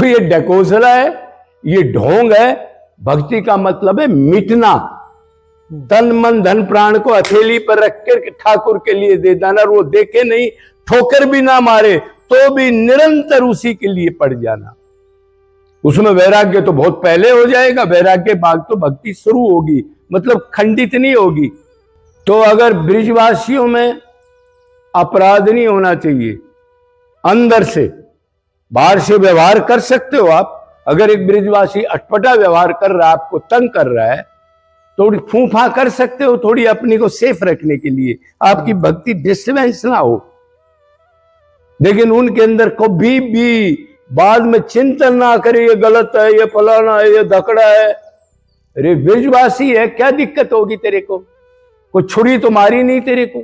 ये डकोसला है, ये ढोंग है। भक्ति का मतलब है मिटना, तन मन धन प्राण को हथेली पर रख कर ठाकुर के लिए दे देना। वो देखे नहीं, ठोकर भी ना मारे तो भी निरंतर उसी के लिए पड़ जाना। उसमें वैराग्य तो बहुत पहले हो जाएगा, वैराग्य बाद तो भक्ति शुरू होगी, मतलब खंडित नहीं होगी। तो अगर ब्रिजवासियों में अपराध नहीं होना चाहिए, अंदर से, बाहर से व्यवहार कर सकते हो आप। अगर एक ब्रिजवासी अटपटा व्यवहार कर रहा है, आपको तंग कर रहा है, थोड़ी फूफा कर सकते हो, थोड़ी अपने को सेफ रखने के लिए, आपकी भक्ति डिस्टर्बेंस ना हो। लेकिन उनके अंदर कभी भी बाद में चिंतन ना करे, ये गलत है, ये फलाना है, ये धकड़ा है। अरे ब्रिजवासी है, क्या दिक्कत होगी तेरे को? कोई छुरी तो मारी नहीं तेरे को।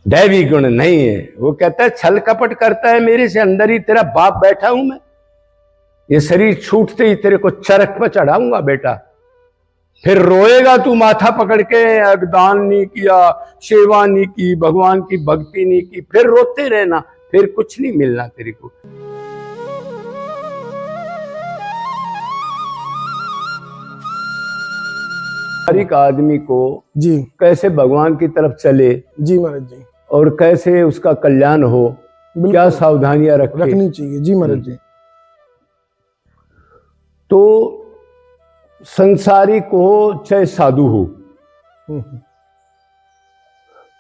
दैवी गुण नहीं है। वो कहता है छल कपट करता है मेरे से, अंदर ही तेरा बाप बैठा हूं मैं। ये शरीर छूटते ही तेरे को चरख पर चढ़ाऊंगा बेटा। फिर रोएगा तू माथा पकड़ के, दान नहीं किया, सेवा नहीं की, भगवान की भक्ति नहीं की, फिर रोते रहना, फिर कुछ नहीं मिलना तेरे को। हर एक आदमी को जी कैसे भगवान की तरफ चले, जी महाराज जी, और कैसे उसका कल्याण हो, क्या सावधानियां रखनी चाहिए। जी महाराज जी। तो संसारिक हो चाहे साधु हो,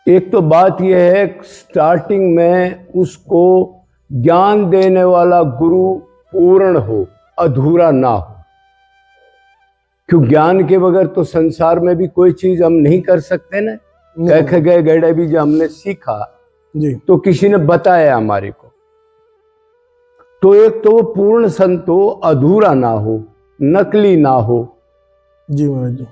एक तो बात यह है स्टार्टिंग में उसको ज्ञान देने वाला गुरु पूर्ण हो, अधूरा ना हो। क्यों? ज्ञान के बगैर तो संसार में भी कोई चीज हम नहीं कर सकते ना। कह गए गड़े भी जो हमने सीखा जी, तो किसी ने बताया हमारे को। तो एक तो वो पूर्ण संत हो, अधूरा ना हो, नकली ना हो। जी महाराज जी।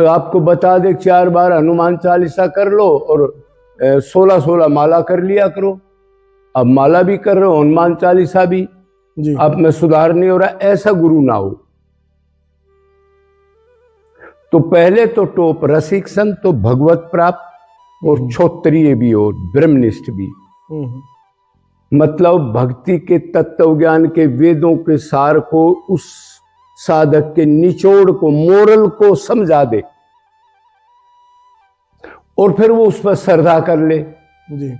आपको बता दे 4 बार हनुमान चालीसा कर लो और 16 माला कर लिया करो। अब माला भी कर रहे हो, हनुमान चालीसा भी, जी, आप में सुधार नहीं हो रहा, ऐसा गुरु ना हो। तो पहले तो टोप रसिक संत तो भगवत प्राप्त और क्षोत्रिय भी हो, ब्रह्मनिष्ठ भी। मतलब भक्ति के तत्व ज्ञान के वेदों के सार को, उस साधक के निचोड़ को, मोरल को समझा दे, और फिर वो उस पर श्रद्धा कर ले। जी,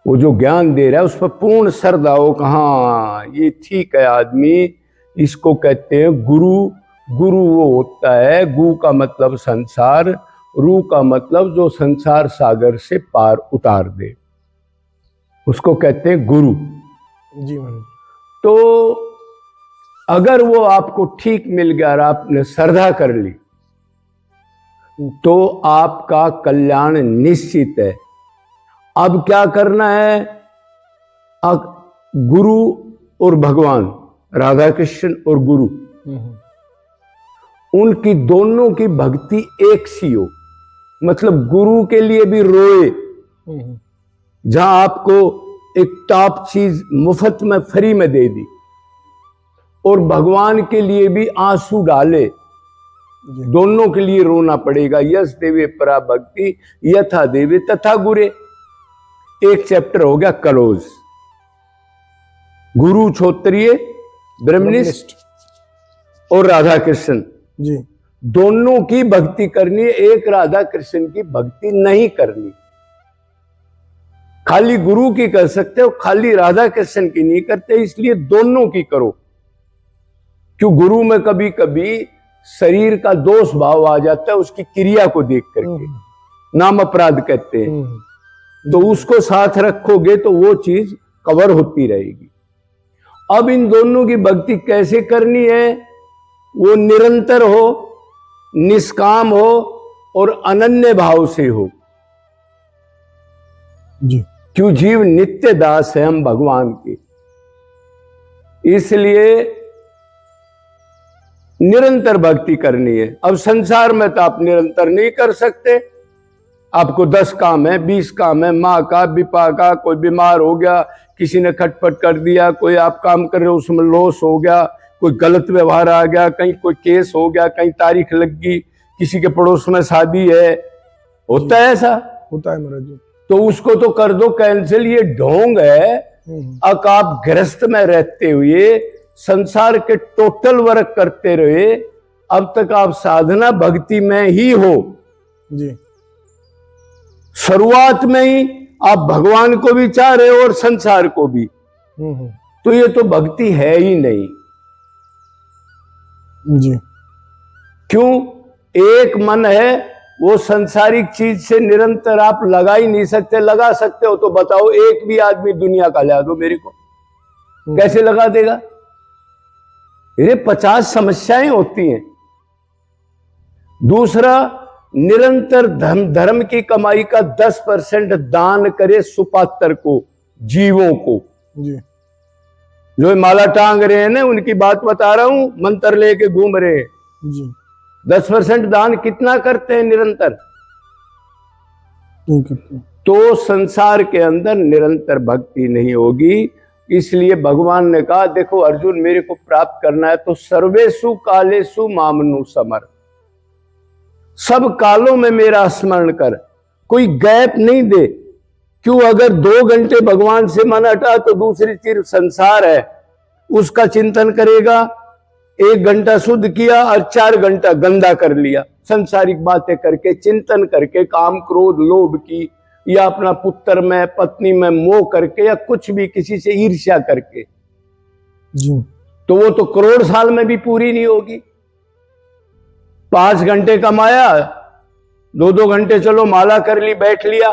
वो जो ज्ञान दे रहा है उस पर पूर्ण श्रद्धा हो, हाँ ये ठीक है आदमी, इसको कहते हैं गुरु। गुरु वो होता है, गु का मतलब संसार, रू का मतलब जो संसार सागर से पार उतार दे, उसको कहते हैं गुरु। जी महाराज। तो अगर वो आपको ठीक मिल गया और आपने श्रद्धा कर ली तो आपका कल्याण निश्चित है। अब क्या करना है? गुरु और भगवान, राधा कृष्ण और गुरु, उनकी दोनों की भक्ति एक सी हो। मतलब गुरु के लिए भी रोए, जहां आपको एक टॉप चीज मुफ्त में फ्री में दे दी, और भगवान के लिए भी आंसू डाले। दोनों के लिए रोना पड़ेगा। यस देवे परा भक्ति यथा देवे तथा गुरे। एक चैप्टर हो गया क्लोज। गुरु क्षोत्रिय, ब्रह्मनिष्ठ और राधा कृष्ण, जी, दोनों की भक्ति करनी है, एक राधा कृष्ण की भक्ति नहीं करनी। खाली गुरु की कर सकते हो, खाली राधा कृष्ण की नहीं करते, इसलिए दोनों की करो। क्यों? गुरु में कभी कभी शरीर का दोष भाव आ जाता है, उसकी क्रिया को देख करके, नाम अपराध कहते हैं। तो उसको साथ रखोगे तो वो चीज कवर होती रहेगी। अब इन दोनों की भक्ति कैसे करनी है? वो निरंतर हो, निष्काम हो और अनन्य भाव से हो। जी, क्यों? जीव नित्य दास है हम भगवान के, इसलिए निरंतर भक्ति करनी है। अब संसार में तो आप निरंतर नहीं कर सकते। आपको 10 काम है, 20 काम है, माँ का, विपा का, कोई बीमार हो गया, किसी ने खटपट कर दिया, कोई आप काम कर रहे हो उसमें लॉस हो गया, कोई गलत व्यवहार आ गया, कहीं कोई केस हो गया, कहीं तारीख लग गई, किसी के पड़ोस में शादी है, होता है ऐसा? होता है महाराज जी। तो उसको तो कर दो कैंसिल। ये ढोंग है, अब आप गृहस्थ में रहते हुए संसार के टोटल वर्क करते रहे, अब तक आप साधना भक्ति में ही हो। जी। शुरुआत में ही आप भगवान को भी चाह रहे हो और संसार को भी, तो ये तो भक्ति है ही नहीं। जी। क्यों? एक मन है, वो संसारिक चीज से निरंतर आप लगा ही नहीं सकते। लगा सकते हो तो बताओ, एक भी आदमी दुनिया का ला दो मेरे को, कैसे लगा देगा? ये 50 समस्याएं होती हैं। दूसरा, निरंतर धर्म की कमाई का 10% दान करे सुपात्र को, जीवों को। जी। जो माला टांग रहे हैं ना, उनकी बात बता रहा हूं, मंत्र लेके घूम रहे हैं। जी। 10% दान कितना करते हैं निरंतर? नहीं करते। तो संसार के अंदर निरंतर भक्ति नहीं होगी। इसलिए भगवान ने कहा, देखो अर्जुन, मेरे को प्राप्त करना है तो सर्वेषु कालेषु मामनु समर, सब कालों में मेरा स्मरण कर, कोई गैप नहीं दे। क्यों? अगर 2 घंटे भगवान से मन हटा तो दूसरी चीज संसार है, उसका चिंतन करेगा। 1 घंटा शुद्ध किया और 4 घंटा गंदा कर लिया, संसारिक बातें करके, चिंतन करके, काम क्रोध लोभ की, या अपना पुत्र में पत्नी में मोह करके, या कुछ भी किसी से ईर्ष्या करके। जी। तो वो तो करोड़ साल में भी पूरी नहीं होगी। 5 घंटे कमाया, 2-2 घंटे चलो माला कर ली, बैठ लिया,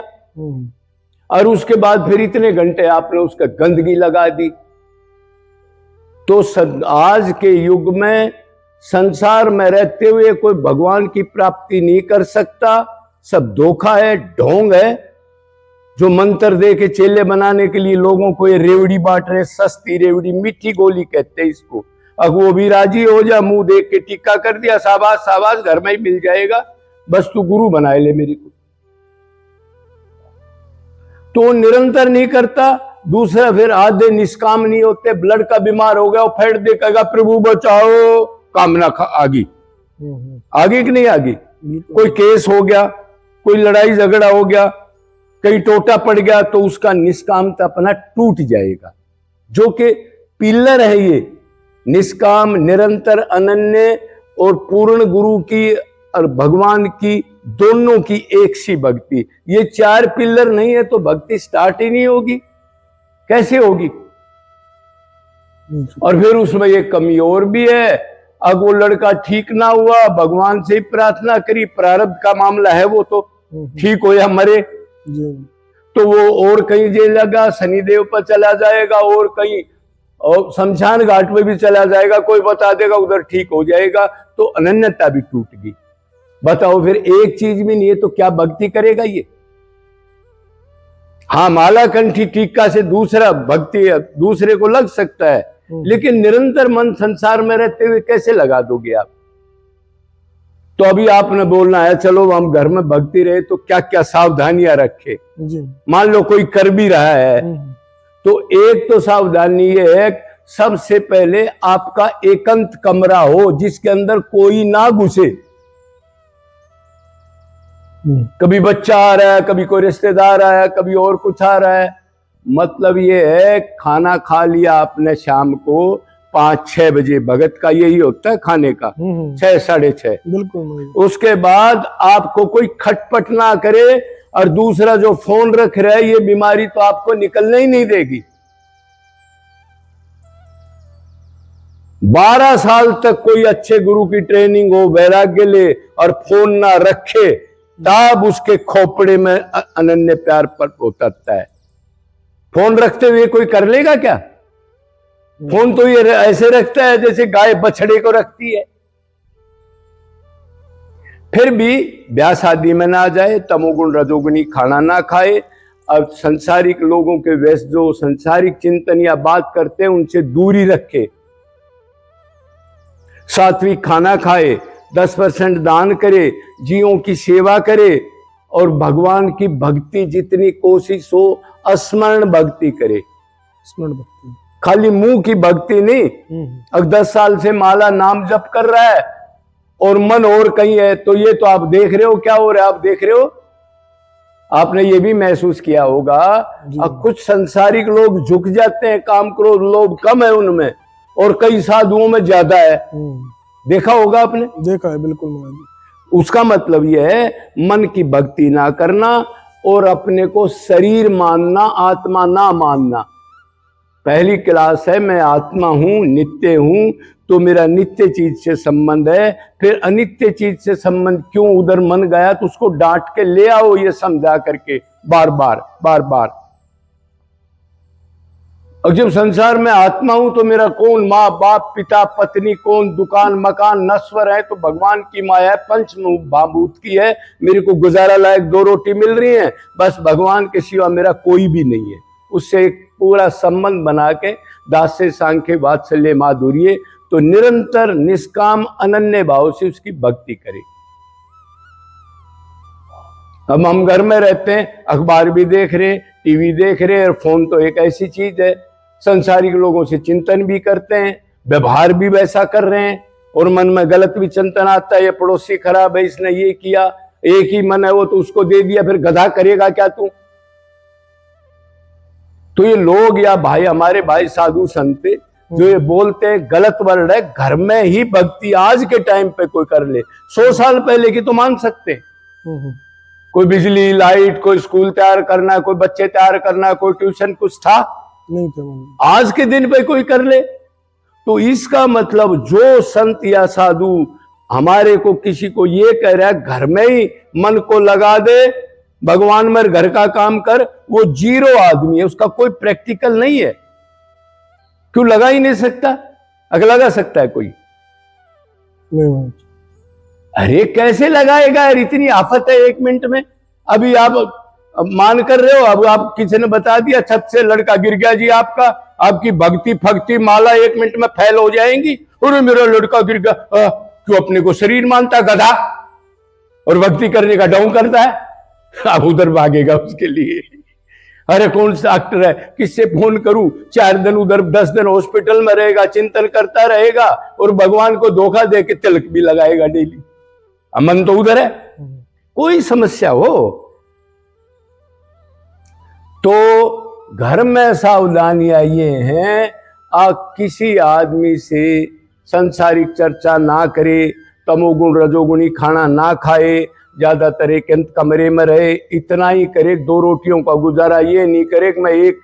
और उसके बाद फिर इतने घंटे आपने उसका गंदगी लगा दी। तो आज के युग में संसार में रहते हुए कोई भगवान की प्राप्ति नहीं कर सकता। सब धोखा है, ढोंग है। जो मंत्र दे के चेले बनाने के लिए लोगों को ये रेवड़ी बांट रहे, सस्ती रेवड़ी, मीठी गोली कहते हैं इसको। अब वो भी राजी हो जा, मुंह देख के टिक्का कर दिया, शाबाश शाबाश, घर में ही मिल जाएगा, बस तू गुरु बना ले मेरे को। तो निरंतर नहीं करता। दूसरा, फिर आधे निष्काम नहीं होते। ब्लड का बीमार हो गया, वो फेंट दे, कहेगा प्रभु बचाओ, कामना आगी आगे कि नहीं आगी। कोई केस हो गया, कोई लड़ाई झगड़ा हो गया, कहीं टोटा पड़ गया, तो उसका निष्कामता अपना टूट जाएगा। जो कि पिलर है ये, निष्काम, निरंतर, अनन्य और पूर्ण गुरु की और भगवान की, दोनों की एक सी भक्ति। ये 4 पिलर नहीं है तो भक्ति स्टार्ट ही नहीं होगी। कैसे होगी? और फिर उसमें ये कमी और भी है। अब वो लड़का ठीक ना हुआ, भगवान से ही प्रार्थना करी, प्रारब्ध का मामला है वो, तो ठीक हो या मरे। तो वो और कहीं जेल लगा, शनिदेव पर चला जाएगा, और कहीं और शमशान घाट में भी चला जाएगा, कोई बता देगा उधर ठीक हो जाएगा। तो अनन्यता भी टूट गई। बताओ, फिर एक चीज भी नहीं है तो क्या भक्ति करेगा ये? हाँ, माला कंठी टीका से दूसरा भक्ति दूसरे को लग सकता है, लेकिन निरंतर मन संसार में रहते हुए कैसे लगा दोगे आप? तो अभी आपने बोलना है, चलो हम घर में भक्ति रहे तो क्या क्या सावधानियां रखे। मान लो कोई कर भी रहा है, तो एक तो सावधानी ये है, सबसे पहले आपका एकांत कमरा हो जिसके अंदर कोई ना घुसे। कभी बच्चा आ रहा है, कभी कोई रिश्तेदार आया, कभी और कुछ आ रहा है। मतलब ये है, खाना खा लिया आपने शाम को 5-6 बजे, भगत का यही होता है खाने का, 6 साढ़े 6 बिल्कुल। उसके बाद आपको कोई खटपट ना करे। और दूसरा, जो फोन रख रहा है, ये बीमारी तो आपको निकलने ही नहीं देगी। 12 साल तक कोई अच्छे गुरु की ट्रेनिंग हो, वैराग्य ले और फोन ना रखे, तब उसके खोपड़े में अनन्य प्यार पर उतरता है। फोन रखते हुए कोई कर लेगा क्या? फोन तो ये ऐसे रखता है जैसे गाय बछड़े को रखती है। फिर भी ब्याह शादी में ना जाए, तमोगुण रजोगुणी खाना ना खाए। अब संसारिक लोगों के वैसे जो संसारिक चिंतन या बात करते हैं उनसे दूरी रखे। सात्विक खाना खाए, 10% दान करे, जीवों की सेवा करे, और भगवान की भक्ति जितनी कोशिश हो स्मरण भक्ति करे। स्मरण भक्ति, खाली मुंह की भक्ति नहीं। अब 10 साल से माला नाम जप कर रहा है और मन और कहीं है, तो ये तो आप देख रहे हो क्या हो रहा है? आप देख रहे हो आपने ये भी महसूस किया होगा, अब कुछ संसारिक लोग झुक जाते हैं, काम क्रोध लोभ कम है उनमें और कई साधुओं में ज्यादा है। देखा होगा आपने? देखा है बिल्कुल महाराज जी। उसका मतलब यह है मन की भक्ति ना करना और अपने को शरीर मानना, आत्मा ना मानना। पहली क्लास है, मैं आत्मा हूं, नित्य हूं, तो मेरा नित्य चीज से संबंध है। फिर अनित्य चीज से संबंध क्यों उधर मन गया, तो उसको डांट के ले आओ, ये समझा करके बार बार बार बार। और जब संसार में आत्मा हूं तो मेरा कौन, माँ बाप पिता पत्नी कौन, दुकान मकान नश्वर है, तो भगवान की माया पंच महाभूत की है। मेरे को गुजारा लायक 2 रोटी मिल रही है, बस भगवान के सिवा मेरा कोई भी नहीं है। उससे एक पूरा संबंध बना के दास्य सांख्य वात्सल्य माधुर्य, तो निरंतर निष्काम अनन्य भाव से उसकी भक्ति करें। अब हम घर में रहते हैं, अखबार भी देख रहे, टीवी देख रहे, और फोन तो एक ऐसी चीज है, संसारिक लोगों से चिंतन भी करते हैं, व्यवहार भी वैसा कर रहे हैं, और मन में गलत भी चिंतन आता है, ये पड़ोसी खराब है, इसने ये किया, एक ही मन है वो तो उसको दे दिया, फिर गधा करेगा क्या तू? तो ये लोग या भाई, हमारे भाई साधु संत जो ये बोलते हैं गलत वर्ड है। घर में ही भक्ति आज के टाइम पे कोई कर ले, 100 साल पहले की तो मान सकते। कोई बिजली लाइट, कोई स्कूल तैयार करना, कोई बच्चे तैयार करना, कोई ट्यूशन, कुछ था नहीं था। आज के दिन पे कोई कर ले, तो इसका मतलब जो संत या साधु हमारे को किसी को ये कह रहा है घर में ही मन को लगा दे, भगवान में घर का काम कर, वो 0 आदमी है, उसका कोई प्रैक्टिकल नहीं है। क्यों लगा ही नहीं सकता? अगर लगा सकता है कोई? नहीं। अरे कैसे लगाएगा यार, इतनी आफत है 1 मिनट में। अभी आप मान कर रहे हो, अब आप किसी ने बता दिया छत से लड़का गिर गया जी आपका, आपकी भक्ति फक्ति माला 1 मिनट में फैल हो जाएंगी। अरे मेरा लड़का गिर गया, क्यों अपने को शरीर मानता गधा, और भक्ति करने का ढोंग करता है, अब उधर भागेगा उसके लिए। अरे कौन सा डॉक्टर है, किससे फोन करूं, 4 दिन उधर 10 दिन हॉस्पिटल में रहेगा, चिंतन करता रहेगा, और भगवान को धोखा दे के तिलक भी लगाएगा डेली, मन तो उधर है। कोई समस्या हो तो घर में सावधानियां ये हैं, किसी आदमी से संसारिक चर्चा ना करे, तमोगुण रजोगुणी खाना ना खाए, ज्यादातर एक कमरे में रहे, इतना ही करे, 2 रोटियों का गुजारा। ये नहीं करे कि मैं 1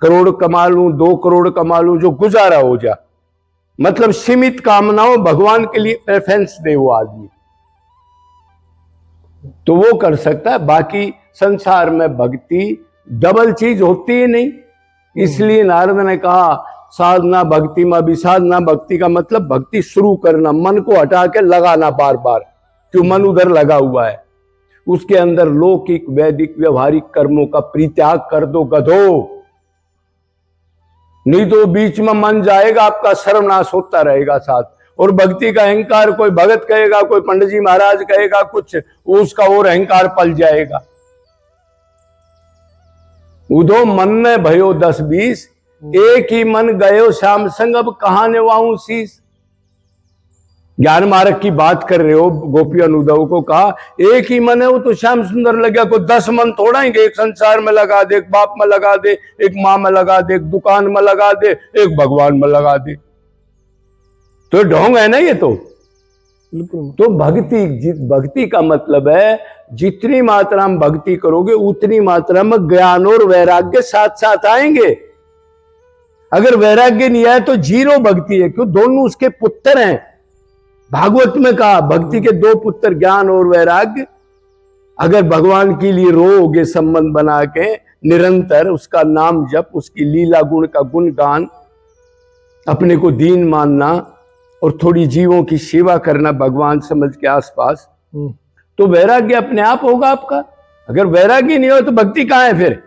करोड़ कमा लूं, 2 करोड़ कमा लूं, जो गुजारा हो जा, मतलब सीमित कामनाओं, भगवान के लिए प्रेफरेंस दे वो आदमी, तो वो कर सकता है। बाकी संसार में भक्ति डबल चीज होती ही नहीं। इसलिए नारद ने कहा साधना भक्ति में भी, साधना भक्ति का मतलब भक्ति शुरू करना, मन को हटा के लगाना बार बार, क्यों मन उधर लगा हुआ है। उसके अंदर लौकिक वैदिक व्यवहारिक कर्मों का परित्याग कर दो गधो, नहीं तो बीच में मन जाएगा, आपका सर्वनाश होता रहेगा साथ। और भक्ति का अहंकार, कोई भगत कहेगा, कोई पंडित जी महाराज कहेगा कुछ, उसका और अहंकार पल जाएगा। उधो मन में भयो 10-20, एक ही मन गयो श्याम संग, अब कहां निभाऊं शीस। ज्ञान मार्ग की बात कर रहे हो, गोपी उद्धव को कहा एक ही मन है, वो तो श्याम सुंदर लगे, कोई 10 मन थोड़ा ही, एक संसार में लगा दे, एक बाप में लगा दे, एक माँ में लगा दे, एक दुकान में लगा दे, एक भगवान में लगा दे, तो ढोंग है ना ये तो। तो भक्ति का मतलब है जितनी मात्रा में भक्ति करोगे उतनी मात्रा में ज्ञान और वैराग्य साथ साथ आएंगे। अगर वैराग्य नहीं आए तो 0 भक्ति है, क्यों? दोनों उसके पुत्र हैं। भागवत में कहा भक्ति के 2 पुत्र ज्ञान और वैराग्य। अगर भगवान के लिए रोगे संबंध बना के निरंतर उसका नाम जप, उसकी लीला गुण का गुणगान, अपने को दीन मानना और थोड़ी जीवों की सेवा करना भगवान समझ के आसपास, तो वैराग्य अपने आप होगा आपका। अगर वैराग्य नहीं हो तो भक्ति कहां है फिर?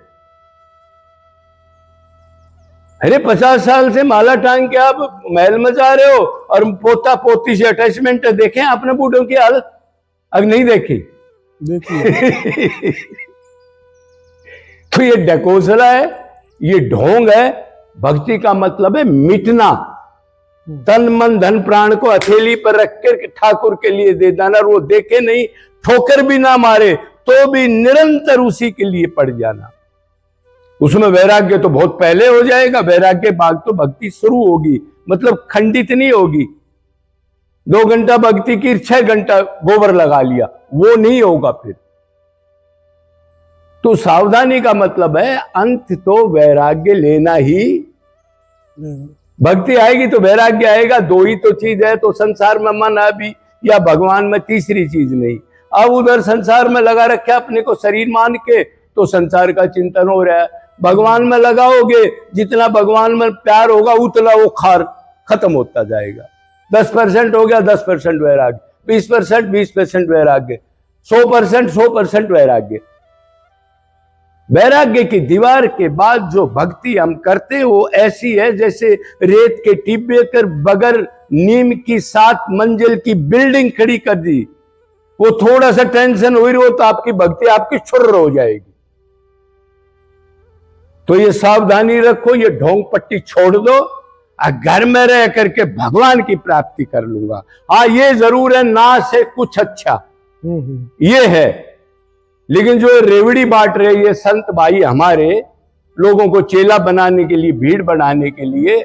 अरे 50 साल से माला टांग के आप महल में जा रहे हो और पोता पोती से अटैचमेंट देखें आपने बूढ़ों की हालत? अगर नहीं देखी तो ये ढकोसला है, ये ढोंग है। भक्ति का मतलब है मिटना, तन मन धन प्राण को हथेली पर रख कर ठाकुर के लिए दे देना। वो देखे नहीं, ठोकर भी ना मारे तो भी निरंतर उसी के लिए पड़ जाना। उसमें वैराग्य तो बहुत पहले हो जाएगा, वैराग्य बाद तो भक्ति शुरू होगी, मतलब खंडित नहीं होगी। 2 घंटा भक्ति की, 6 घंटा गोबर लगा लिया, वो नहीं होगा फिर। तो सावधानी का मतलब है अंत तो वैराग्य लेना ही। भक्ति आएगी तो वैराग्य आएगा, 2 ही तो चीज है। तो संसार में मन अभी या भगवान में तीसरी चीज नहीं। अब उधर संसार में लगा रखा अपने को शरीर मान के, तो संसार का चिंतन हो रहा है। भगवान में लगाओगे, जितना भगवान में प्यार होगा उतना वो खार खत्म होता जाएगा। 10% हो गया 10% वैराग्य, 20% 20% वैराग्य, 100% वैराग्य। वैराग्य की दीवार के बाद जो भक्ति हम करते हैं वो ऐसी है जैसे रेत के टिब्बे कर बगैर नीम की 7 मंजिल की बिल्डिंग खड़ी कर दी। वो थोड़ा सा टेंशन हुई हो तो आपकी भक्ति आपकी छुर्र हो जाएगी। तो ये सावधानी रखो, ये ढोंग पट्टी छोड़ दो, घर में रह करके भगवान की प्राप्ति कर लूंगा। हाँ ये जरूर है, ना से कुछ अच्छा ये है। लेकिन जो रेवड़ी बांट रहे ये संत भाई हमारे लोगों को चेला बनाने के लिए, भीड़ बनाने के लिए,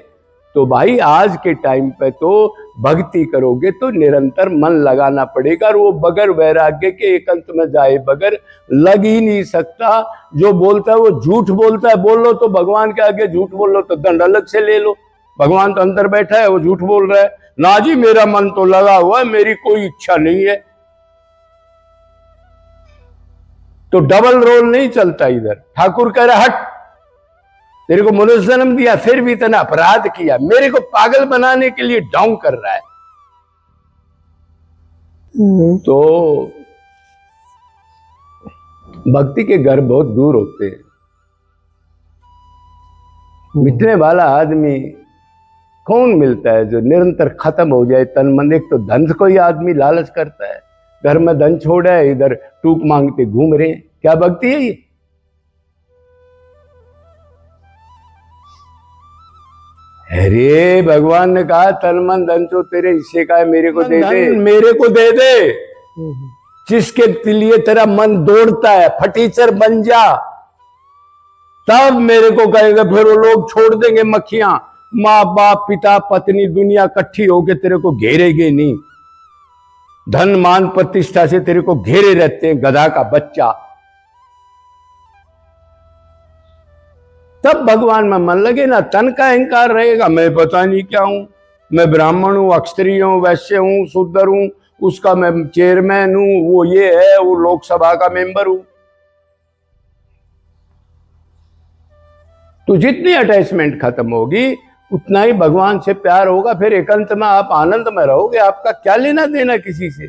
तो भाई आज के टाइम पे तो भक्ति करोगे तो निरंतर मन लगाना पड़ेगा। और वो बगैर वैराग्य के एकांत में जाए बगैर लग ही नहीं सकता। जो बोलता है वो झूठ बोलता है, बोल लो तो भगवान के आगे झूठ बोल लो तो दंड अलग से ले लो। भगवान तो अंदर बैठा है, वो झूठ बोल रहा है। ना जी मेरा मन तो लगा हुआ है, मेरी कोई इच्छा नहीं है। तो डबल रोल नहीं चलता इधर। ठाकुर कह रहा हट, तेरे को मनुष्य जन्म दिया फिर भी इतना अपराध किया, मेरे को पागल बनाने के लिए ढोंग कर रहा है। तो भक्ति के घर बहुत दूर होते हैं। मिटने वाला आदमी कौन मिलता है जो निरंतर खत्म हो जाए तन मन। एक तो धन को ही आदमी लालच करता है, घर में धन छोड़ा है, इधर टूक मांगते घूम रहे हैं। क्या भक्ति है ये? अरे भगवान ने कहा तन मन धन तो तेरे हिस्से का है, मेरे को दे दे, मेरे को दे दे। जिसके लिए तेरा मन दौड़ता है फटीचर बन जा, तब मेरे को कहेगा। फिर वो लोग छोड़ देंगे मक्खियां, माँ बाप पिता पत्नी दुनिया इकट्ठी होके तेरे को घेरेगे नहीं। धन मान प्रतिष्ठा से तेरे को घेरे रहते हैं, गधा का बच्चा। तब भगवान में मन लगे ना, तन का अहंकार रहेगा। मैं पता नहीं क्या हूं, मैं ब्राह्मण हूं, क्षत्रिय हूं, वैश्य हूं, शूद्र हूं, उसका मैं चेयरमैन हूं, वो ये है, वो लोकसभा का मेंबर हूं। तो जितनी अटैचमेंट खत्म होगी उतना ही भगवान से प्यार होगा। फिर एकांत में आप आनंद में रहोगे। आपका क्या लेना देना किसी से।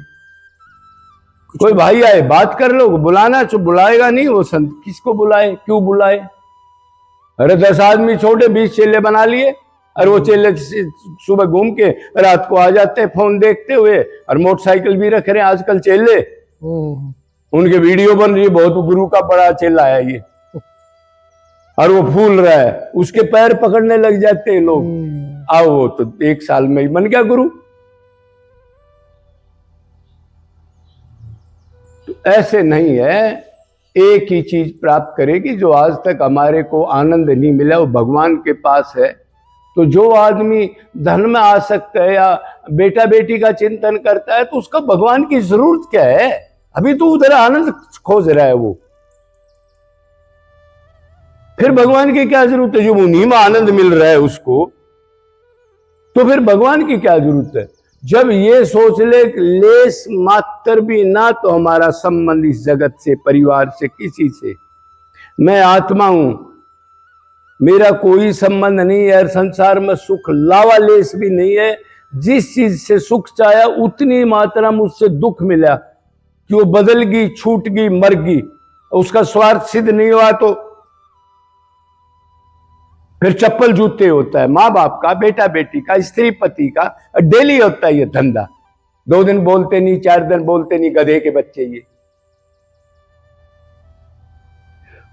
कोई भाई आए बात कर लो, बुलाना तो बुलाएगा नहीं वो संत, किसको बुलाए, क्यों बुलाए। अरे 10 आदमी छोटे 20 चेले बना लिए, और वो चेले सुबह घूम के रात को आ जाते हैं फोन देखते हुए, और मोटरसाइकिल भी रख रहे हैं आजकल चेले। उनके वीडियो बन रही है, बहुत गुरु का बड़ा चेला है ये, और वो फूल रहा है, उसके पैर पकड़ने लग जाते हैं लोग। आओ वो तो 1 साल में ही बन गया गुरु। तो ऐसे नहीं है। एक ही चीज प्राप्त करेगी जो आज तक हमारे को आनंद नहीं मिला, वो भगवान के पास है। तो जो आदमी धन में आसक्त है या बेटा बेटी का चिंतन करता है, तो उसका भगवान की जरूरत क्या है। अभी तो उधर आनंद खोज रहा है वो, फिर भगवान की क्या जरूरत है। जो उन्हीं में आनंद मिल रहा है उसको, तो फिर भगवान की क्या जरूरत है। जब ये सोच ले लेस मात्र भी ना तो हमारा संबंध इस जगत से, परिवार से, किसी से, मैं आत्मा हूं, मेरा कोई संबंध नहीं है। संसार में सुख लावा लेस भी नहीं है। जिस चीज से सुख चाहा उतनी मात्रा मुझसे दुख मिला कि वो बदल गई, छूट गई, मर गई। उसका स्वार्थ सिद्ध नहीं हुआ तो फिर चप्पल जूते होता है, माँ बाप का, बेटा बेटी का, स्त्री पति का, डेली होता है ये धंधा। 2 दिन बोलते नहीं, 4 दिन बोलते नहीं, गधे के बच्चे ये।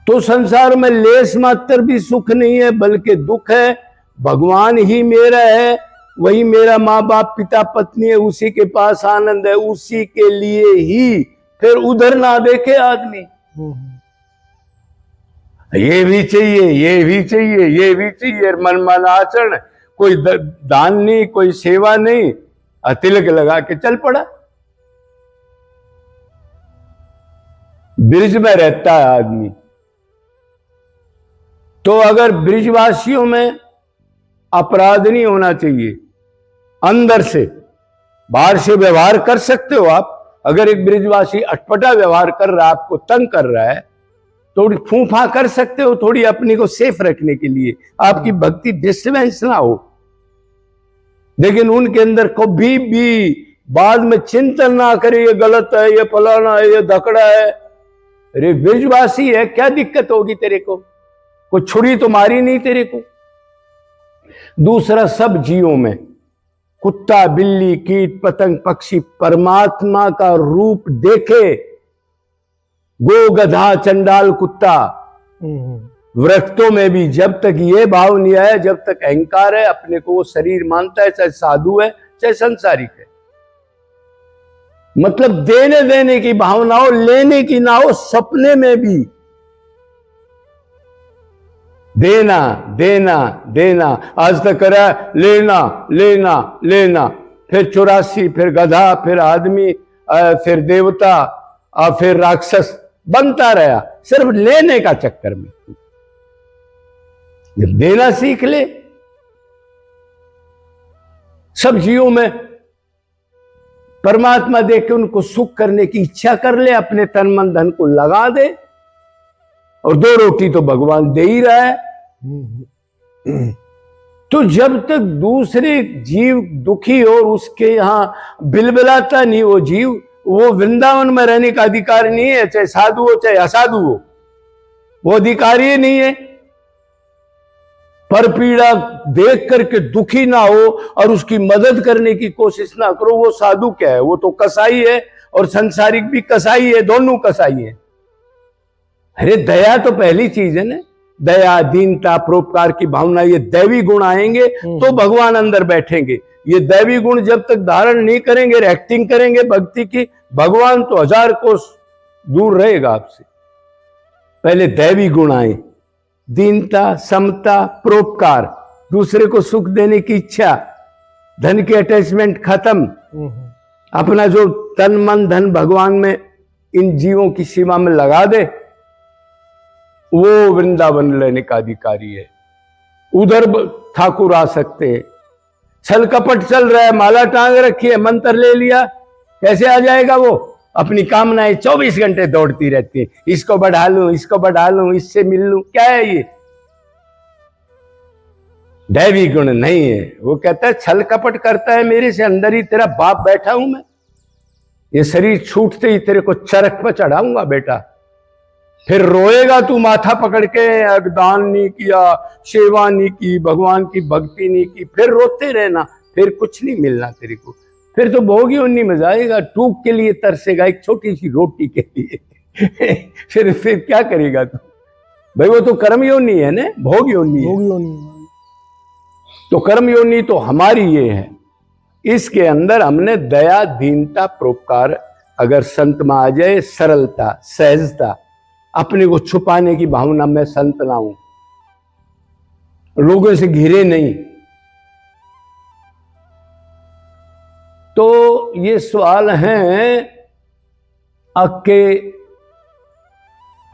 तो संसार में लेस मात्र भी सुख नहीं है, बल्कि दुख है। भगवान ही मेरा है, वही मेरा माँ बाप पिता पत्नी है, उसी के पास आनंद है, उसी के लिए ही फिर उधर ना देखे आदमी। ये भी चाहिए, ये भी चाहिए, ये भी चाहिए, मन आचरण, कोई दान नहीं, कोई सेवा नहीं, तिलक लगा के चल पड़ा। ब्रिज में रहता है आदमी, तो अगर ब्रिजवासियों में अपराध नहीं होना चाहिए, अंदर से, बाहर से व्यवहार कर सकते हो आप। अगर एक ब्रिजवासी अटपटा व्यवहार कर रहा है, आपको तंग कर रहा है, थोड़ी फूफा कर सकते हो, थोड़ी अपने को सेफ रखने के लिए, आपकी भक्ति डिस्टर्बेंस ना हो। लेकिन उनके अंदर कभी भी बाद में चिंतन ना करे, ये गलत है, ये फलाना है, ये धकड़ा है। अरे ब्रिजवासी है, क्या दिक्कत होगी तेरे को? कोई छुरी तो मारी नहीं तेरे को। दूसरा, सब जीवों में, कुत्ता, बिल्ली, कीट, पतंग, पक्षी परमात्मा का रूप देखे। गो, गधा, चंडाल, कुत्ता, वृक्षों में भी जब तक ये भाव नहीं आया, जब तक अहंकार है, अपने को वो शरीर मानता है, चाहे साधु है चाहे संसारिक है, मतलब देने देने की भावना हो, लेने की ना हो, सपने में भी देना देना देना। आज तक करा लेना लेना लेना, फिर 84, फिर गधा, फिर आदमी, फिर देवता, फिर राक्षस बनता रहा, सिर्फ लेने का चक्कर में। जब देना सीख ले, सब जीवों में परमात्मा देख के उनको सुख करने की इच्छा कर ले, अपने तन मन धन को लगा दे, और 2 रोटी तो भगवान दे ही रहा है। तो जब तक दूसरे जीव दुखी हो, उसके यहां बिलबिलाता नहीं वो जीव, वो वृंदावन में रहने का अधिकार नहीं है, चाहे साधु हो चाहे असाधु हो, वो अधिकारी नहीं है। पर पीड़ा देख करके दुखी ना हो और उसकी मदद करने की कोशिश ना करो, वो साधु क्या है? वो तो कसाई है, और संसारिक भी कसाई है, दोनों कसाई है। अरे दया तो पहली चीज है ना, दया, दीनता, परोपकार की भावना, ये दैवी गुण आएंगे तो भगवान अंदर बैठेंगे। ये दैवी गुण जब तक धारण नहीं करेंगे, एक्टिंग करेंगे भक्ति की, भगवान तो 1000 कोस दूर रहेगा आपसे। पहले दैवी गुण आए, दीनता, समता, परोपकार, दूसरे को सुख देने की इच्छा, धन की अटैचमेंट खत्म, अपना जो तन मन धन भगवान में, इन जीवों की सीमा में लगा दे, वो वृंदावन लेने का अधिकारी है। उधर ठाकुर आ सकते हैं। छल कपट चल रहा है, माला टांग रखी है, मंत्र ले लिया, कैसे आ जाएगा वो? अपनी कामनाएं 24 घंटे दौड़ती रहती है, इसको बढ़ा लूं, इसको बढ़ा लूं, इससे मिल लूं। क्या है ये? दैवी गुण नहीं है। वो कहता है छल कपट करता है मेरे से, अंदर ही तेरा बाप बैठा हूं मैं, ये शरीर छूटते ही तेरे को चरख पर चढ़ाऊंगा बेटा। फिर रोएगा तू माथा पकड़ के, दान नहीं किया, सेवा नहीं की, भगवान की भक्ति नहीं की, फिर रोते रहना, फिर कुछ नहीं मिलना तेरे को। फिर तो भोग योनि में जाएगा, टूक के लिए तरसेगा, एक छोटी सी रोटी के लिए। फिर क्या करेगा तू? भाई वो तो कर्म योनि है ना, भोग योनि है। तो कर्म योनि तो हमारी ये है, इसके अंदर हमने दया, दीनता, परोपकार, अगर संत में आ जाए, सरलता, सहजता, अपने को छुपाने की भावना में संत ना हूं, लोगों से घिरे नहीं। तो ये सवाल हैं कि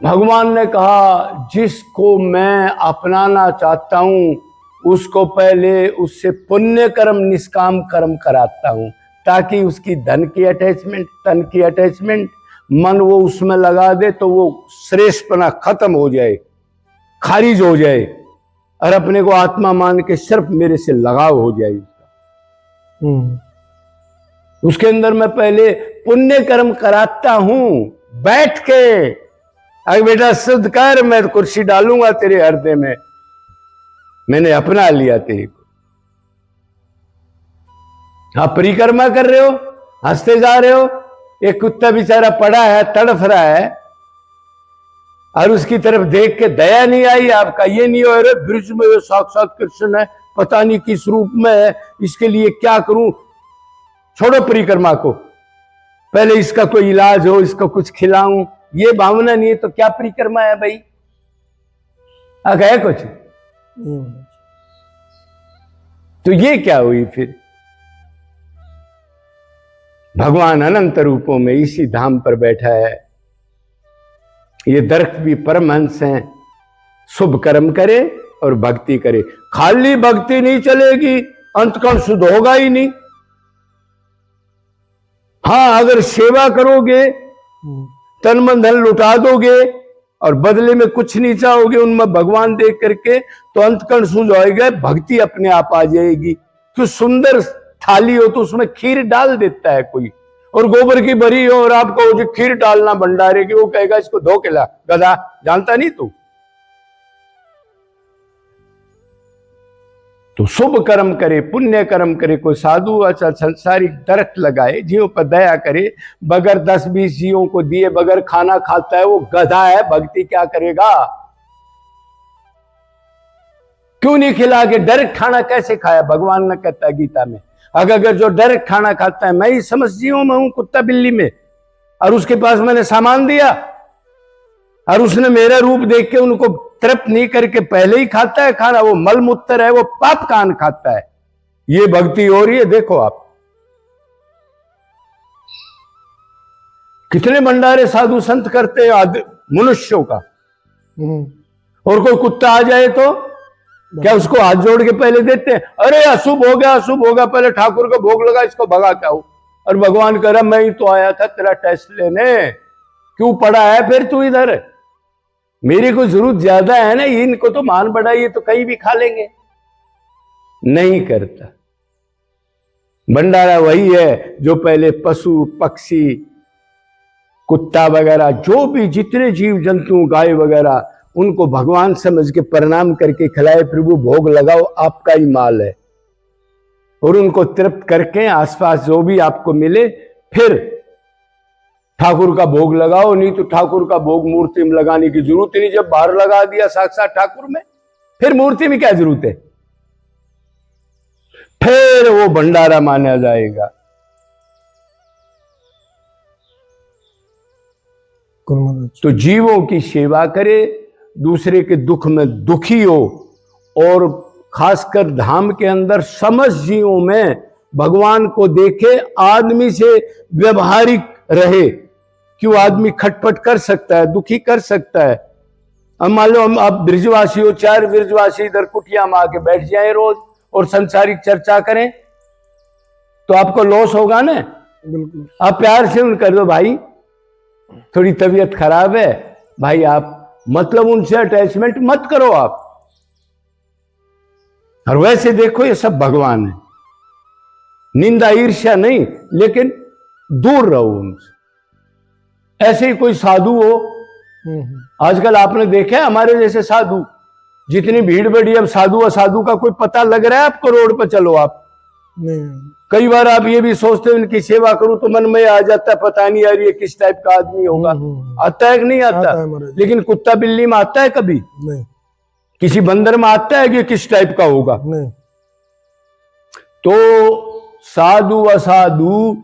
भगवान ने कहा जिसको मैं अपनाना चाहता हूं उसको पहले उससे पुण्य कर्म, निष्काम कर्म कराता हूं, ताकि उसकी धन की अटैचमेंट, तन की अटैचमेंट, मन वो उसमें लगा दे तो वो श्रेष्ठपना खत्म हो जाए, खारिज हो जाए, और अपने को आत्मा मान के सिर्फ मेरे से लगाव हो जाए उसका। उसके अंदर मैं पहले पुण्य कर्म कराता हूं बैठ के। अरे बेटा शुद्ध कर, मैं कुर्सी डालूंगा तेरे हृदय में, मैंने अपना लिया तेरे को। आप परिक्रमा कर रहे हो, हंसते जा रहे हो, एक कुत्ता बेचारा पड़ा है, तड़फ रहा है, और उसकी तरफ देख के दया नहीं आई आपका? ये नहीं हो अरे ब्रिज में वो साक्षात कृष्ण है, पता नहीं किस रूप में है, इसके लिए क्या करूं? छोड़ो परिक्रमा को, पहले इसका कोई इलाज हो, इसको कुछ खिलाऊं, ये भावना नहीं है तो क्या परिक्रमा है भाई? है कुछ? नहीं महाराज। तो ये क्या हुई फिर? भगवान अनंत रूपों में इसी धाम पर बैठा है। ये दर्श भी परमहंस हैं। शुभ कर्म करे और भक्ति करे। खाली भक्ति नहीं चलेगी, अंतकरण शुद्ध होगा ही नहीं। हाँ, अगर सेवा करोगे, तन मन धन लुटा दोगे और बदले में कुछ नहीं चाहोगे उनमें भगवान देख करके, तो अंतकरण शुद्ध होएगा, भक्ति अपने आप आ जाएगी। क्यों? सुंदर थाली हो तो उसमें खीर डाल देता है कोई, और गोबर की भरी हो और आप कहो जो खीर डालना भंडारे की, वो कहेगा इसको धो के ला, गधा, जानता नहीं तू? तो शुभ कर्म करे, पुण्य कर्म करे, कोई साधु अच्छा संसारिक दरख्त लगाए, जीवों पर दया करे, बगैर 10-20 जीवों को दिए बगैर खाना खाता है, वो गधा है। भक्ति क्या करेगा? क्यों नहीं खिला के? डायरेक्ट खाना कैसे खाया? भगवान ने कहता है गीता में, अगर जो डायरेक्ट खाना खाता है, मैं ही समझ जीवों में हूं, कुत्ता बिल्ली में, और उसके पास मैंने सामान दिया और उसने मेरा रूप देख के उनको तृप्त नहीं करके पहले ही खाता है खाना, वो मल मूत्र है, वो पाप कान खाता है। ये भक्ति हो रही है। देखो आप कितने भंडारे साधु संत करते हैं मनुष्यों का, और कोई कुत्ता आ जाए तो क्या उसको हाथ जोड़ के पहले देते हैं? अरे अशुभ हो गया, अशुभ होगा, पहले ठाकुर को भोग लगा, इसको भगा क्या हो? और भगवान कह रहा मैं ही तो आया था तेरा टेस्ट लेने, क्यों पड़ा है फिर तू इधर? मेरी को जरूरत ज्यादा है ना, इनको तो मान बढ़ाइए तो कहीं भी खा लेंगे। नहीं करता। भंडारा वही है जो पहले पशु पक्षी कुत्ता वगैरह जो भी जितने जीव जंतु गाय वगैरह उनको भगवान समझ के प्रणाम करके खिलाए, प्रभु भोग लगाओ, आपका ही माल है, और उनको तृप्त करके आसपास जो भी आपको मिले फिर ठाकुर का भोग लगाओ। नहीं तो ठाकुर का भोग मूर्ति में लगाने की जरूरत ही नहीं, जब बाहर लगा दिया साक्षात ठाकुर में, फिर मूर्ति में क्या जरूरत है? फिर वो भंडारा माना जाएगा। तो जीवों की सेवा करे, दूसरे के दुख में दुखी हो, और खासकर धाम के अंदर समस्त जीवों में भगवान को देखे, आदमी से व्यवहारिक रहे। क्यों? आदमी खटपट कर सकता है, दुखी कर सकता है। अब मान लो हम आप ब्रिजवासी हो, 4 ब्रिजवासी इधर कुटिया में आके बैठ जाए रोज और संसारिक चर्चा करें तो आपको लॉस होगा ना। बिल्कुल। आप प्यार से उन कर दो, भाई थोड़ी तबीयत खराब है भाई, आप मतलब उनसे अटैचमेंट मत करो आप। और वैसे देखो ये सब भगवान है, निंदा ईर्ष्या नहीं, लेकिन दूर रहो उनसे। ऐसे ही कोई साधु हो, आजकल आपने देखा है हमारे जैसे साधु, जितनी भीड़ बढ़ी, अब साधु असाधु का कोई पता लग रहा है आपको? रोड पर चलो आप, नहीं। कई बार आप ये भी सोचते हो इनकी सेवा करूं तो मन में आ जाता है पता नहीं यार ये किस टाइप का आदमी होगा। आता है कि नहीं आता? लेकिन कुत्ता बिल्ली में आता है कभी? नहीं। किसी बंदर में आता है कि किस टाइप का होगा? नहीं। तो साधु असाधु,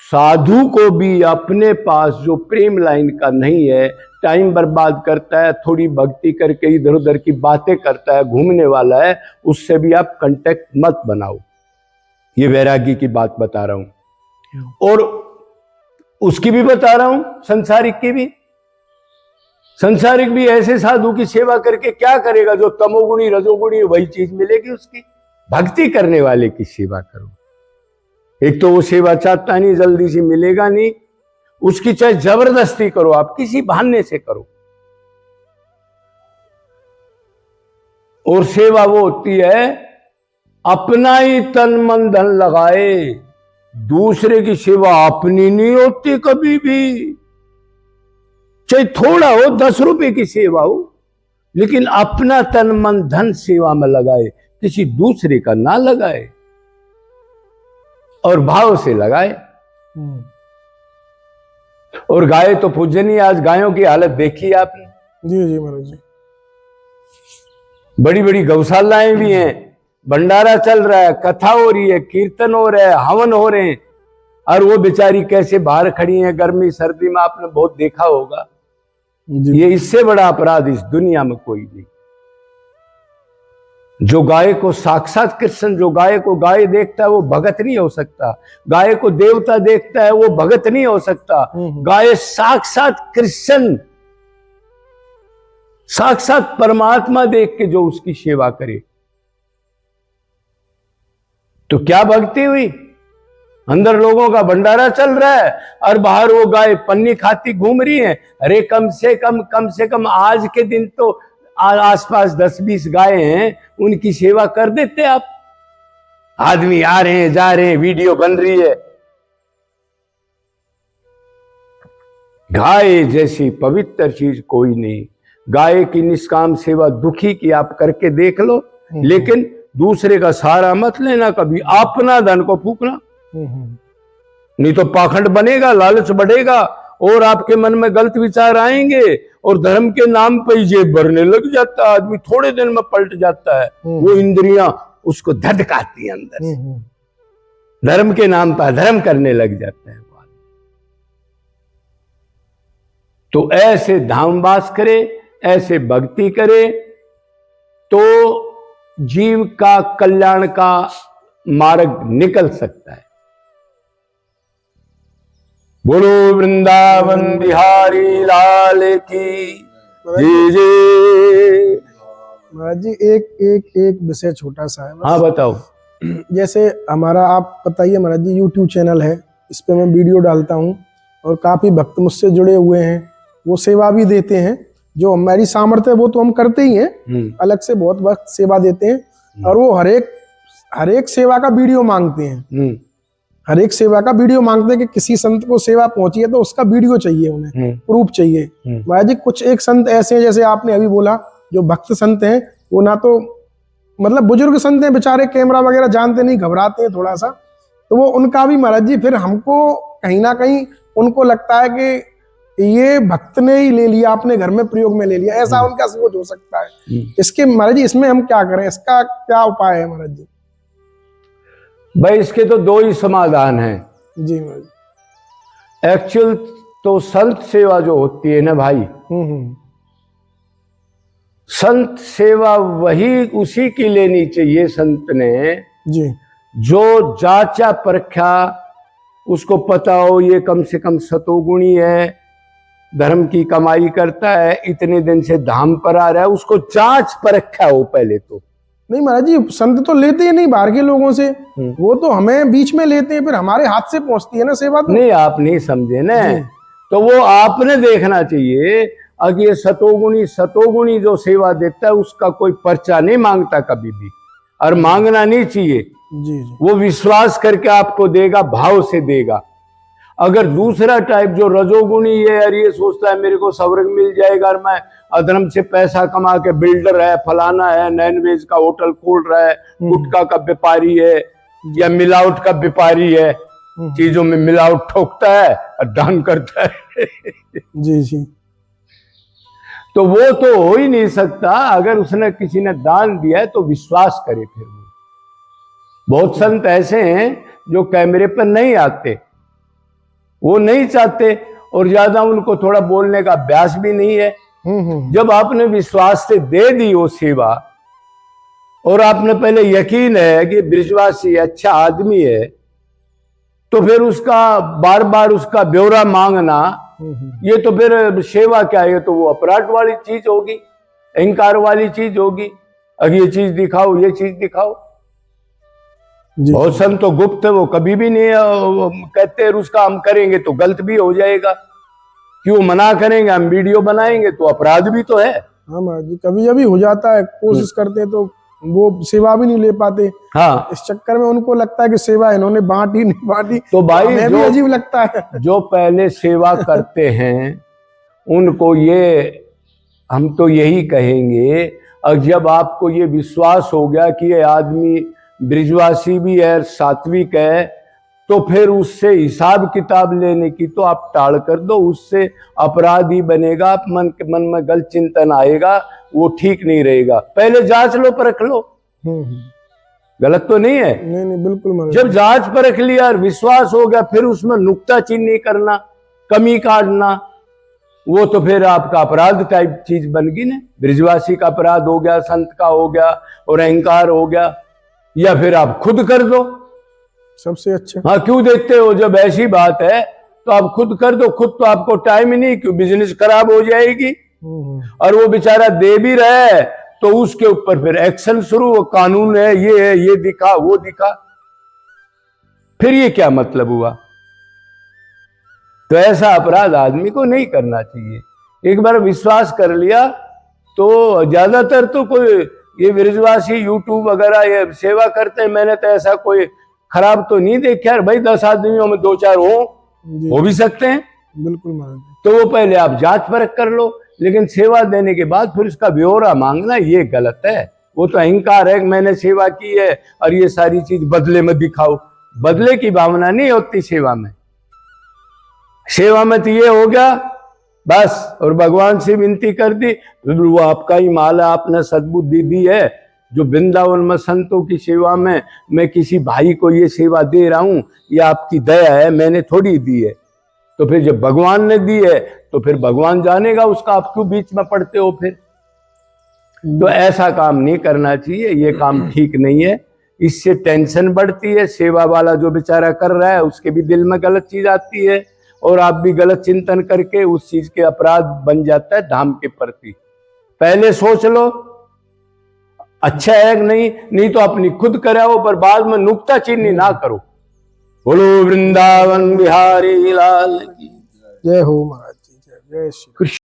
साधु को भी अपने पास जो प्रेम लाइन का नहीं है, टाइम बर्बाद करता है, थोड़ी भक्ति करके इधर उधर की बातें करता है, घूमने वाला है, उससे भी आप कांटेक्ट मत बनाओ। ये वैरागी की बात बता रहा हूं, और उसकी भी बता रहा हूं, संसारिक की भी। संसारिक भी ऐसे साधु की सेवा करके क्या करेगा? जो तमोगुणी रजोगुणी वही चीज मिलेगी उसकी। भक्ति करने वाले की सेवा करो। एक तो वो सेवा चाहता नहीं, जल्दी से मिलेगा नहीं, उसकी चाहे जबरदस्ती करो, आप किसी बहाने से करो। और सेवा वो होती है अपना ही तन मन धन लगाए, दूसरे की सेवा अपनी नहीं होती कभी भी। चाहे थोड़ा हो, 10 रुपए की सेवा हो, लेकिन अपना तन मन धन सेवा में लगाए, किसी दूसरे का ना लगाए, और भाव से लगाए। और गाय तो पूजनीय, आज गायों की हालत देखी आपने? जी जी महाराज जी। बड़ी बड़ी गौशालाएं भी हैं, भंडारा चल रहा है, कथा हो रही है, कीर्तन हो रहा है, हवन हो रहे हैं, और वो बेचारी कैसे बाहर खड़ी हैं गर्मी सर्दी में, आपने बहुत देखा होगा। जी ये इससे बड़ा अपराध इस दुनिया में कोई नहीं। जो गाय को साक्षात कृष्ण, जो गाय को गाय देखता है वो भगत नहीं हो सकता। गाय को देवता देखता है वो भगत नहीं हो सकता। गाय साक्षात कृष्ण, साक्षात परमात्मा देख के जो उसकी सेवा करे, तो क्या भक्ति हुई। अंदर लोगों का भंडारा चल रहा है और बाहर वो गाय पन्नी खाती घूम रही है। अरे कम से कम आज के दिन तो आसपास 10-20 गाय हैं, उनकी सेवा कर देते आप। आदमी आ रहे हैं जा रहे हैं, वीडियो बन रही है। गाय जैसी पवित्र चीज कोई नहीं। गाय की निष्काम सेवा दुखी की आप करके देख लो, लेकिन दूसरे का सहारा मत लेना कभी, अपना धन को फूकना। नहीं तो पाखंड बनेगा, लालच बढ़ेगा और आपके मन में गलत विचार आएंगे और धर्म के नाम पर ही जेब भरने लग जाता है आदमी, थोड़े दिन में पलट जाता है। वो इंद्रियां उसको धधकाती है अंदर से, धर्म के नाम पर धर्म करने लग जाता है। तो ऐसे धामवास करे, ऐसे भक्ति करे तो जीव का कल्याण का मार्ग निकल सकता है। बोलो वृंदावन बिहारी लाल की जय जय। महाराज जी एक विषय छोटा सा है बस। हाँ बताओ। जैसे हमारा आप बताइए महाराज जी, यूट्यूब चैनल है, इस पे मैं वीडियो डालता हूँ और काफी भक्त मुझसे जुड़े हुए हैं, वो सेवा भी देते हैं। जो हमारी सामर्थ्य है वो तो हम करते ही हैं, अलग से बहुत वक्त सेवा देते हैं और वो हर एक सेवा का वीडियो मांगते हैं। हर एक सेवा का वीडियो मांगते हैं कि किसी संत को सेवा पहुंची है तो उसका वीडियो चाहिए, उन्हें प्रूफ चाहिए। महाराज जी कुछ एक संत ऐसे हैं, जैसे आपने अभी बोला, जो भक्त संत हैं, वो ना तो मतलब बुजुर्ग संत हैं बेचारे, कैमरा वगैरह जानते नहीं, घबराते हैं थोड़ा सा, तो वो उनका भी महाराज जी फिर हमको कहीं ना कहीं उनको लगता है कि ये भक्त ने ही ले लिया, अपने घर में प्रयोग में ले लिया, ऐसा उनका सोच हो सकता है। इसके महाराज जी इसमें हम क्या करें, इसका क्या उपाय है महाराज जी? भाई इसके तो दो ही समाधान हैं जी महाराज। एक्चुअल तो संत सेवा जो होती है ना भाई, संत सेवा वही उसी की लेनी चाहिए संत ने जी, जो जांचा परखा, उसको पता हो ये कम से कम सतोगुणी है, धर्म की कमाई करता है, इतने दिन से धाम पर आ रहा है, उसको जांच परखा हो पहले तो। नहीं महाराज जी संत तो लेते ही नहीं बाहर के लोगों से, वो तो हमें बीच में लेते हैं, फिर हमारे हाथ से पहुंचती है ना सेवा तो। नहीं आप नहीं समझे ना, तो वो आपने देखना चाहिए। अगर ये सतोगुणी जो सेवा देता है उसका कोई पर्चा नहीं मांगता कभी भी, और मांगना नहीं चाहिए। जी जी। वो विश्वास करके आपको देगा, भाव से देगा। अगर दूसरा टाइप जो रजोगुणी है, यार ये सोचता है मेरे को स्वर्ग मिल जाएगा और मैं अधर्म से पैसा कमा के बिल्डर है, फलाना है, नॉन वेज का होटल खोल रहा है, गुटखा का व्यापारी है या मिलावट का व्यापारी है, चीजों में मिलावट ठोकता है और दान करता है जी जी। तो वो तो हो ही नहीं सकता। अगर उसने किसी ने दान दिया है तो विश्वास करे। फिर वो बहुत संत ऐसे हैं जो कैमरे पर नहीं आते, वो नहीं चाहते और ज्यादा उनको थोड़ा बोलने का अभ्यास भी नहीं है। जब आपने विश्वास से दे दी वो सेवा और आपने पहले यकीन है कि ब्रिजवासी अच्छा आदमी है, तो फिर उसका बार बार उसका ब्यौरा मांगना, ये तो फिर सेवा क्या है, तो वो अपराध वाली चीज होगी, अहंकार वाली चीज होगी। अगर ये चीज दिखाओ, ये चीज दिखाओ। बहुत संत तो गुप्त है, वो कभी भी नहीं कहते हैं उसका हम करेंगे तो गलत भी हो जाएगा, क्यों मना करेंगे, हम वीडियो बनाएंगे तो अपराध भी तो है। हाँ महाराज जी कभी कभी हो जाता है, कोशिश करते हैं तो वो सेवा भी नहीं ले पाते। हाँ, इस चक्कर में उनको लगता है कि सेवा इन्होंने बांटी नहीं बांटी, तो भाई हमें भी अजीब लगता है। जो पहले सेवा करते हैं उनको ये हम तो यही कहेंगे, और जब आपको ये विश्वास हो गया कि ये आदमी ब्रिजवासी भी है, सात्विक है, तो फिर उससे हिसाब किताब लेने की तो आप टाल कर दो। उससे अपराधी बनेगा, आप मन में गलत चिंतन आएगा, वो ठीक नहीं रहेगा। पहले जांच लो, परख लो। गलत तो नहीं है। नहीं नहीं बिल्कुल महाराज। जब जांच परख लिया और विश्वास हो गया, फिर उसमें नुक्ताचीनी करना, कमी काटना, वो तो फिर आपका अपराध टाइप चीज बन गई ना। ब्रिजवासी का अपराध हो गया, संत का हो गया और अहंकार हो गया। या फिर आप खुद कर दो, सबसे अच्छा। हाँ क्यों देखते हो? जब ऐसी बात है तो आप खुद कर दो। खुद तो आपको टाइम ही नहीं, क्यों? बिजनेस खराब हो जाएगी। और वो बेचारा दे भी रहा है तो उसके ऊपर फिर एक्शन शुरू, वो कानून है, ये दिखा, वो दिखा, फिर ये क्या मतलब हुआ? तो ऐसा अपराध आदमी को नहीं करना चाहिए। एक बार विश्वास कर लिया तो ज्यादातर तो कोई ये ब्रिजवासी यूट्यूब वगैरह ये सेवा करते हैं, मैंने तो ऐसा कोई खराब तो नहीं देखा यार। भाई 10 आदमियों में 2-4 हो भी सकते हैं, बिल्कुल महाराज। तो वो पहले आप जांच परख कर लो। लेकिन सेवा देने के बाद फिर उसका ब्यौरा मांगना ये गलत है। वो तो अहंकार है कि मैंने सेवा की है और ये सारी चीज बदले में दिखाओ। बदले की भावना नहीं होती सेवा में। सेवा में तो ये हो गया बस, और भगवान से विनती कर दी, वो आपका ही माल है, आपने सद्बुद्धि दी है। जो वृंदावन में संतों की सेवा में मैं किसी भाई को ये सेवा दे रहा हूं, ये आपकी दया है, मैंने थोड़ी दी है। तो फिर जब भगवान ने दी है तो फिर भगवान जानेगा उसका, आप क्यों बीच में पड़ते हो फिर? तो ऐसा काम नहीं करना चाहिए, ये काम ठीक नहीं है। इससे टेंशन बढ़ती है। सेवा वाला जो बेचारा कर रहा है उसके भी दिल में गलत चीज आती है और आप भी गलत चिंतन करके उस चीज के अपराध बन जाता है धाम के प्रति। पहले सोच लो अच्छा है कि नहीं तो अपनी खुद कराओ, पर बाद में नुक्ताचीनी ना करो। बोलो वृंदावन बिहारी लाल की जय हो महाराज जी, जय जय श्री कृष्ण।